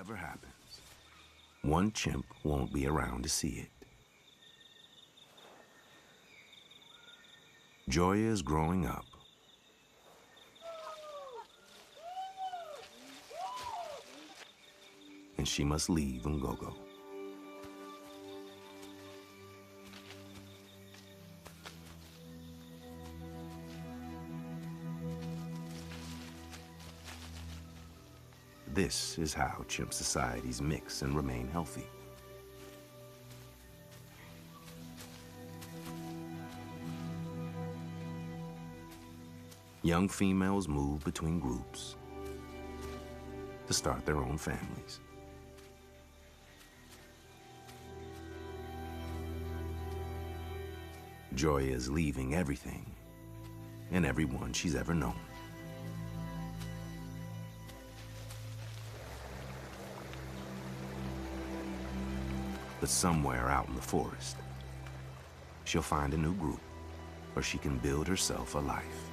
whatever happens, one chimp won't be around to see it. Joya is growing up. And she must leave Ngogo. This is how chimp societies mix and remain healthy. Young females move between groups to start their own families. Joya is leaving everything and everyone she's ever known. But somewhere out in the forest, she'll find a new group where she can build herself a life.